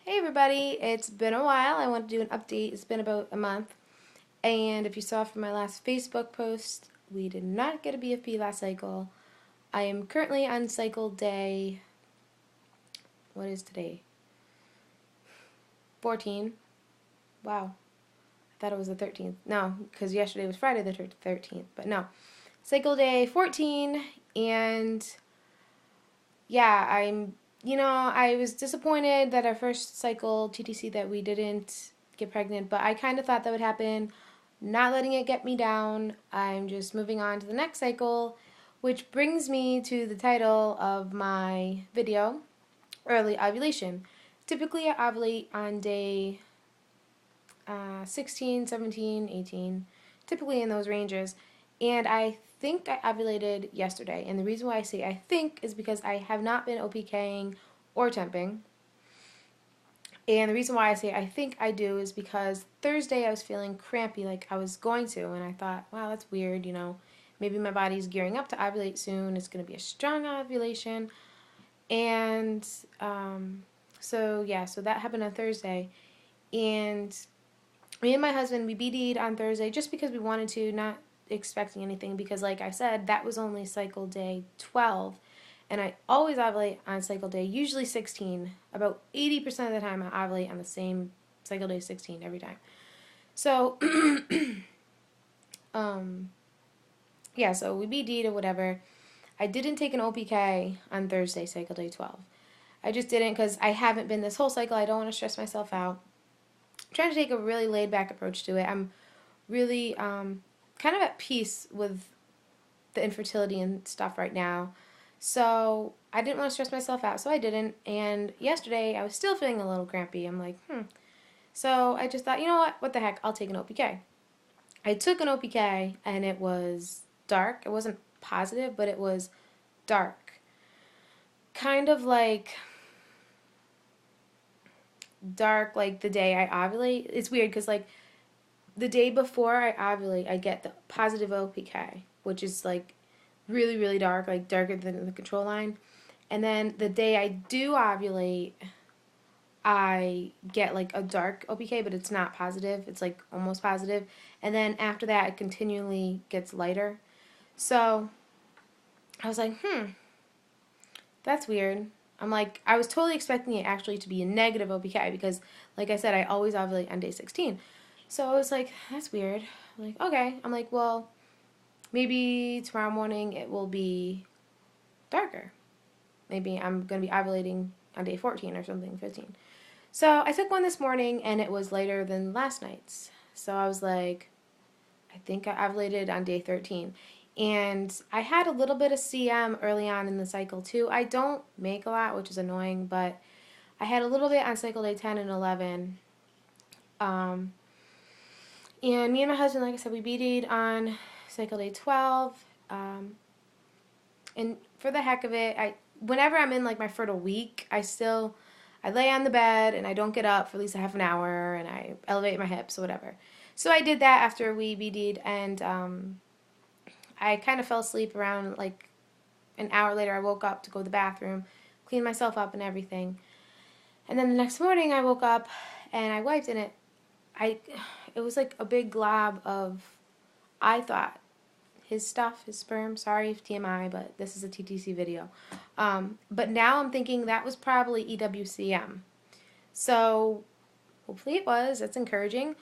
Hey everybody, it's been a while. I want to do an update. It's been about a month. And if you saw from my last Facebook post, we did not get a BFP last cycle. I am currently on cycle day, what is today? 14. Wow. I thought it was the 13th. No, because yesterday was Friday the 13th. But no. Cycle day 14. And yeah, I was disappointed that our first cycle TTC that we didn't get pregnant, but I kind of thought that would happen. Not letting it get me down. I'm just moving on to the next cycle, which brings me to the title of my video, Early Ovulation. Typically, I ovulate on day 16, 17, 18, typically in those ranges. And I think I ovulated yesterday. And the reason why I say I think is because I have not been OPKing or temping. And the reason why I say I think I do is because Thursday I was feeling crampy like I was going to. And I thought, wow, that's weird, Maybe my body's gearing up to ovulate soon. It's going to be a strong ovulation. And so that happened on Thursday. And me and my husband, we BD'd on Thursday just because we wanted to, not expecting anything, because like I said, that was only cycle day 12, and I always ovulate on cycle day, usually 16. About 80% of the time I ovulate on the same cycle day 16 every time. So, so we BD'd or whatever. I didn't take an OPK on Thursday, cycle day 12. I just didn't because I haven't been this whole cycle. I don't want to stress myself out. Trying to take a really laid back approach to it. I'm really kind of at peace with the infertility and stuff right now. So I didn't want to stress myself out, so I didn't. And yesterday I was still feeling a little crampy. I'm like, So I just thought, you know what the heck, I'll take an OPK. I took an OPK and it was dark. It wasn't positive, but it was dark. Kind of like dark like the day I ovulate. It's weird because like the day before I ovulate, I get the positive OPK, which is like really, really dark, like darker than the control line. And then the day I do ovulate, I get like a dark OPK, but it's not positive. It's like almost positive. And then after that, it continually gets lighter. So I was like, that's weird. I'm like, I was totally expecting it actually to be a negative OPK because, like I said, I always ovulate on day 16. So I was like, that's weird. I'm like, okay. I'm like, well, maybe tomorrow morning it will be darker. Maybe I'm going to be ovulating on day 14 or something, 15. So I took one this morning and it was later than last night's. So I was like, I think I ovulated on day 13. And I had a little bit of CM early on in the cycle too. I don't make a lot, which is annoying, but I had a little bit on cycle day 10 and 11. And me and my husband, like I said, we BD'd on cycle day 12. And for the heck of it, whenever I'm in like my fertile week, I lay on the bed and I don't get up for at least a half an hour and I elevate my hips or whatever. So I did that after we BD'd, and I kind of fell asleep around like an hour later. I woke up to go to the bathroom, clean myself up and everything. And then the next morning I woke up and I wiped, and it was like a big glob of, I thought, his stuff, his sperm. Sorry if TMI, but this is a TTC video. But now I'm thinking that was probably EWCM. So hopefully it was. That's encouraging.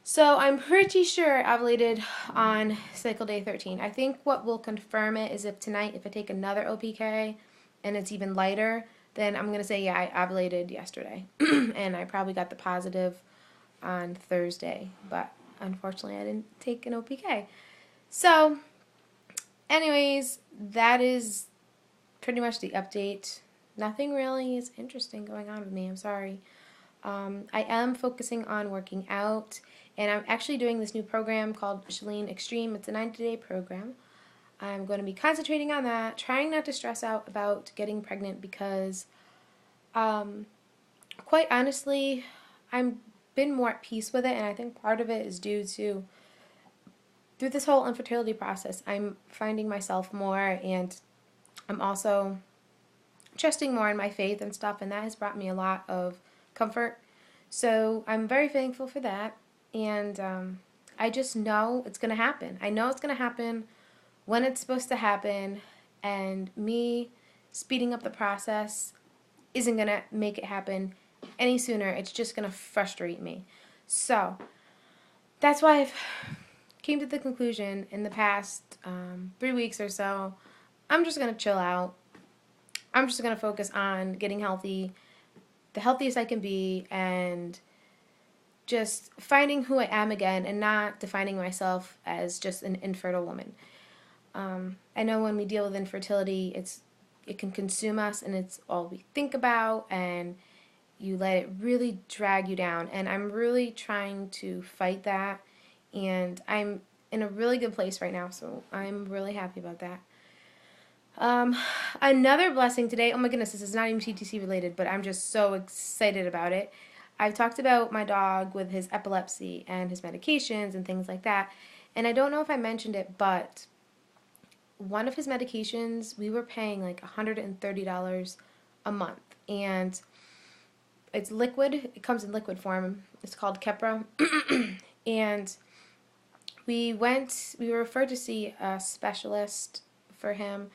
So I'm pretty sure I ovulated on cycle day 13. I think what will confirm it is if tonight, if I take another OPK and it's even lighter, then I'm going to say, yeah, I ovulated yesterday. And I probably got the positive on Thursday. But unfortunately, I didn't take an OPK. So, anyways, that is pretty much the update. Nothing really is interesting going on with me. I'm sorry. I am focusing on working out, and I'm actually doing this new program called Shalene Extreme. It's a 90-day program. I'm going to be concentrating on that, trying not to stress out about getting pregnant because, quite honestly, I've been more at peace with it, and I think part of it is due to through this whole infertility process, I'm finding myself more, and I'm also trusting more in my faith and stuff, and that has brought me a lot of comfort. So I'm very thankful for that. And I just know it's going to happen. I know it's going to happen when it's supposed to happen. And me speeding up the process isn't going to make it happen any sooner. It's just going to frustrate me. So that's why I've came to the conclusion in the past 3 weeks or so, I'm just going to chill out. I'm just going to focus on getting healthy, the healthiest I can be, and just finding who I am again and not defining myself as just an infertile woman. I know when we deal with infertility, it can consume us, and it's all we think about, and you let it really drag you down. And I'm really trying to fight that, and I'm in a really good place right now, so I'm really happy about that. Another blessing today, oh my goodness, this is not even TTC related, but I'm just so excited about it. I've talked about my dog with his epilepsy and his medications and things like that, and I don't know if I mentioned it, but one of his medications, we were paying like $130 a month, and it's liquid. It comes in liquid form. It's called Keppra, and we were referred to see a specialist for him,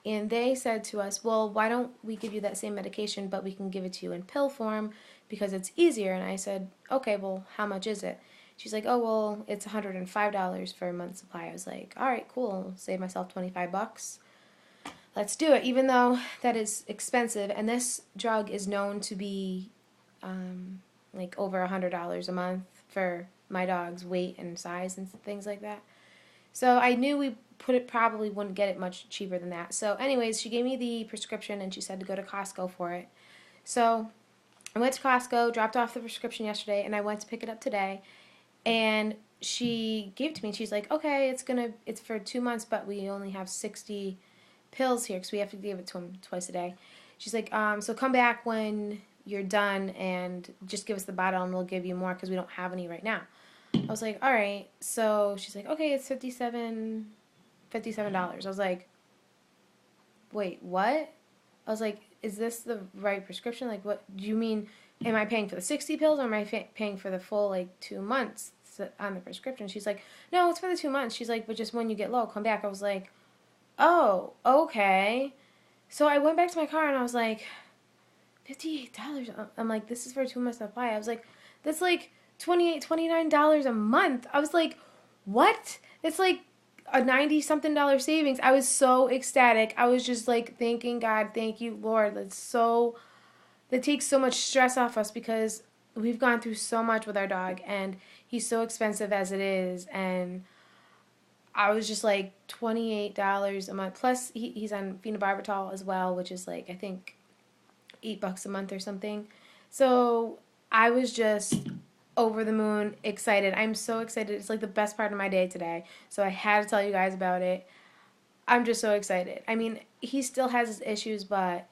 and they said to us, well, why don't we give you that same medication, but we can give it to you in pill form because it's easier. And I said, okay, well, how much is it? She's like, oh, well, it's $105 for a month's supply. I was like, all right, cool. Save myself $25. Let's do it, even though that is expensive. And this drug is known to be like over $100 a month for my dog's weight and size and things like that. So I knew we probably wouldn't get it much cheaper than that. So anyways, she gave me the prescription, and she said to go to Costco for it. So I went to Costco, dropped off the prescription yesterday, and I went to pick it up today. And she gave it to me, and she's like, okay, it's for 2 months, but we only have 60 pills here because we have to give it to him twice a day. She's like, so come back when you're done and just give us the bottle, and we'll give you more because we don't have any right now. I was like, all right. So she's like, okay, it's $57. I was like, wait, what? I was like, is this the right prescription? Like, what do you mean? Am I paying for the 60 pills, or am I paying for the full, like, 2 months on the prescription? She's like, no, it's for the 2 months. She's like, but just when you get low, come back. I was like, oh, okay. So I went back to my car, and I was like, $58. I'm like, this is for 2 months supply. I was like, that's like $29 a month. I was like, what? It's like a $90-something savings. I was so ecstatic. I was just like, thanking God, thank you, Lord. That takes so much stress off us because we've gone through so much with our dog, and he's so expensive as it is. And I was just like, $28 a month. Plus, he's on phenobarbital as well, which is like, I think, $8 a month or something. So I was just over the moon excited. I'm so excited. It's like the best part of my day today. So I had to tell you guys about it. I'm just so excited. I mean, he still has his issues, but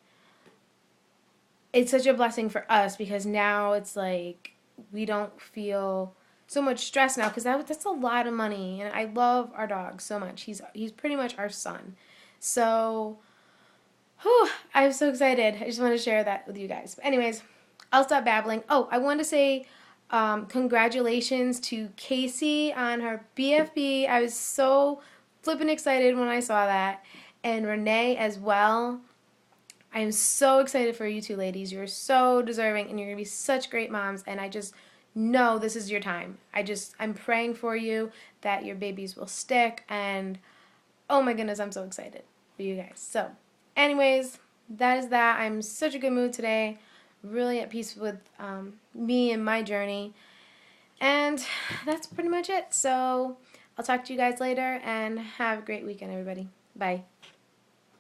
it's such a blessing for us because now it's like we don't feel so much stress now because that's a lot of money, and I love our dog so much. He's pretty much our son. So I'm so excited. I just want to share that with you guys. But anyways, I'll stop babbling. Oh, I want to say congratulations to Casey on her BFB. I was so flippin' excited when I saw that. And Renee as well. I am so excited for you two ladies. You're so deserving, and you're going to be such great moms. And I just know this is your time. I'm praying for you that your babies will stick. And oh my goodness, I'm so excited for you guys. So anyways, that is that. I'm in such a good mood today. Really at peace with me and my journey. And that's pretty much it. So I'll talk to you guys later, and have a great weekend, everybody. Bye.